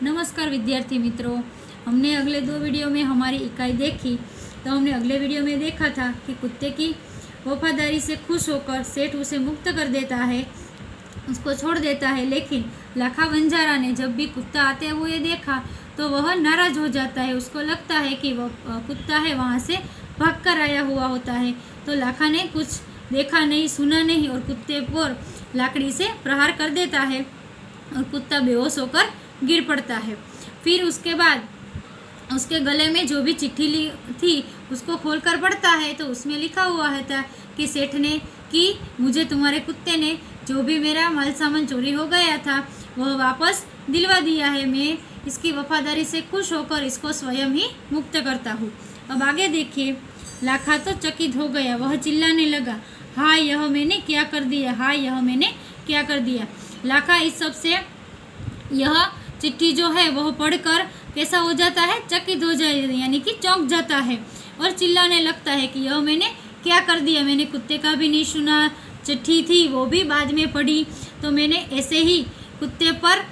नमस्कार विद्यार्थी मित्रों, हमने अगले 2 वीडियो में हमारी इकाई देखी। तो हमने अगले वीडियो में देखा था कि कुत्ते की वफादारी से खुश होकर सेठ उसे मुक्त कर देता है, उसको छोड़ देता है। लेकिन लाखा बंजारा ने जब भी कुत्ता आते हुए देखा तो वह नाराज हो जाता है। उसको लगता है कि वह कुत्ता है वहाँ से भाग कर आया हुआ होता है। तो लाखा ने कुछ देखा नहीं, सुना नहीं और कुत्ते पर लाकड़ी से प्रहार कर देता है और कुत्ता बेहोश होकर गिर पड़ता है। फिर उसके बाद उसके गले में जो भी चिट्ठी ली थी उसको खोलकर पढ़ता है तो उसमें लिखा हुआ था कि सेठ ने कि मुझे तुम्हारे कुत्ते ने जो भी मेरा माल सामान चोरी हो गया था वह वापस दिलवा दिया है। मैं इसकी वफादारी से खुश होकर इसको स्वयं ही मुक्त करता हूँ। अब आगे देखिए। लाखा तो चकित हो गया, वह चिल्लाने लगा, हाँ यह मैंने क्या कर दिया, हाँ यह मैंने क्या कर दिया। लाखा इस सब से यह चिट्ठी जो है वह पढ़कर कैसा हो जाता है, चकित हो जाए, यानी कि चौंक जाता है और चिल्लाने लगता है कि यह मैंने क्या कर दिया। मैंने कुत्ते का भी नहीं सुना, चिट्ठी थी वो भी बाद में पढ़ी, तो मैंने ऐसे ही कुत्ते पर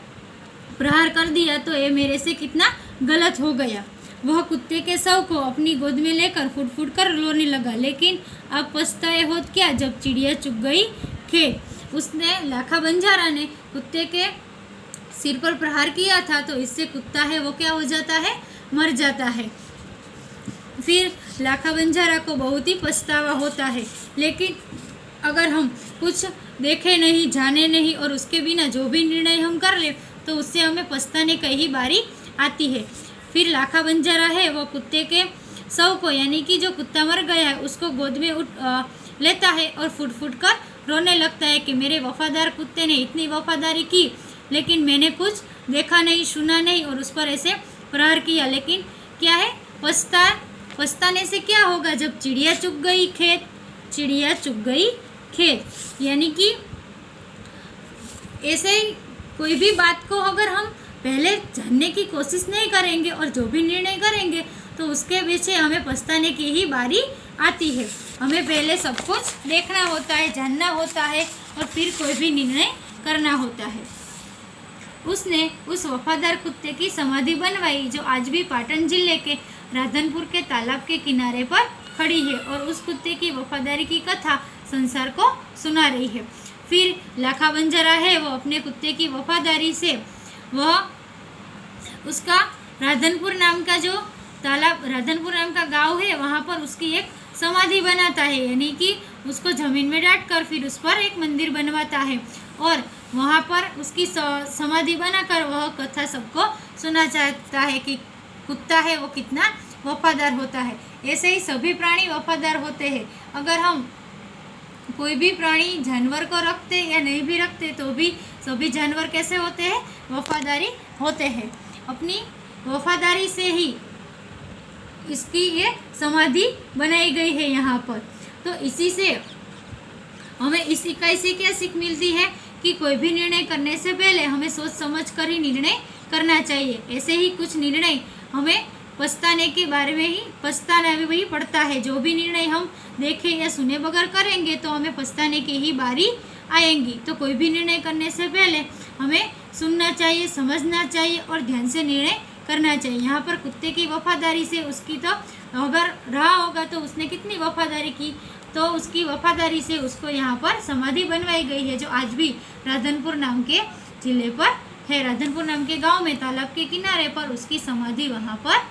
प्रहार कर दिया, तो ये मेरे से कितना गलत हो गया। वह कुत्ते के शव को अपनी गोद में लेकर फुट फुट कर रोने लगा। लेकिन अब पछताए होत क्या जब चिड़िया चुग गई खेत। उसने लाखा बंजारा ने कुत्ते के सिर पर प्रहार किया था, तो इससे कुत्ता है वो क्या हो जाता है, मर जाता है। फिर लाखा बंजारा को बहुत ही पछतावा होता है। लेकिन अगर हम कुछ देखे नहीं, जाने नहीं और उसके बिना जो भी निर्णय हम कर ले तो उससे हमें पछताने की ही बारी आती है। फिर लाखा बंजारा है वो कुत्ते के शव को, यानी कि जो कुत्ता मर गया है उसको गोद में लेता है और फुट फुट कर रोने लगता है कि मेरे वफादार कुत्ते ने इतनी वफादारी की, लेकिन मैंने कुछ देखा नहीं, सुना नहीं और उस पर ऐसे प्रहार किया। लेकिन क्या है, पछताने से क्या होगा, जब चिड़िया चुग गई खेत, चिड़िया चुग गई खेत। यानी कि ऐसे ही कोई भी बात को अगर हम पहले जानने की कोशिश नहीं करेंगे और जो भी निर्णय करेंगे तो उसके पीछे हमें पछताने की ही बारी आती है। हमें पहले सब कुछ देखना होता है, जानना होता है और फिर कोई भी निर्णय करना होता है। उसने उस वफादार कुत्ते की समाधि बनवाई जो आज भी पाटन जिले के राधनपुर के तालाब के किनारे पर खड़ी है और उस कुत्ते की वफादारी की कथा संसार को सुना रही है। फिर लाखा बंजारा है वो अपने कुत्ते की वफादारी से वह उसका राधनपुर नाम का जो तालाब, राधनपुर नाम का गांव है, वहाँ पर उसकी एक समाधि बनाता है, यानी कि उसको जमीन में डाट कर फिर उस पर एक मंदिर बनवाता है और वहाँ पर उसकी समाधि बनाकर वह कथा सबको सुना चाहता है कि कुत्ता है वो कितना वफादार होता है। ऐसे ही सभी प्राणी वफादार होते हैं। अगर हम कोई भी प्राणी जानवर को रखते या नहीं भी रखते तो भी सभी जानवर कैसे होते हैं, वफादारी होते हैं। अपनी वफादारी से ही इसकी ये समाधि बनाई गई है यहाँ पर। तो इसी से हमें इस इकाई से क्या सीख मिलती है कि कोई भी निर्णय करने से पहले हमें सोच समझ कर ही निर्णय करना चाहिए। ऐसे ही कुछ निर्णय हमें पछताने के बारे में ही पछताना भी पड़ता है। जो भी निर्णय हम देखे या सुने बगैर करेंगे तो हमें पछताने की ही बारी आएंगी। तो कोई भी निर्णय करने से पहले हमें सुनना चाहिए, समझना चाहिए और ध्यान से निर्णय करना चाहिए। यहाँ पर कुत्ते की वफादारी से उसकी तो अगर रहा होगा तो उसने कितनी वफादारी की, तो उसकी वफादारी से उसको यहाँ पर समाधि बनवाई गई है जो आज भी राधनपुर नाम के जिले पर है। राधनपुर नाम के गांव में तालाब के किनारे पर उसकी समाधि वहाँ पर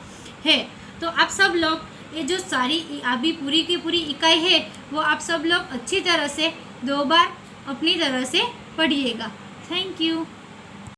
है। तो आप सब लोग ये जो सारी अभी पूरी की पूरी इकाई है वो आप सब लोग अच्छी तरह से 2 बार अपनी तरह से पढ़िएगा। Thank you.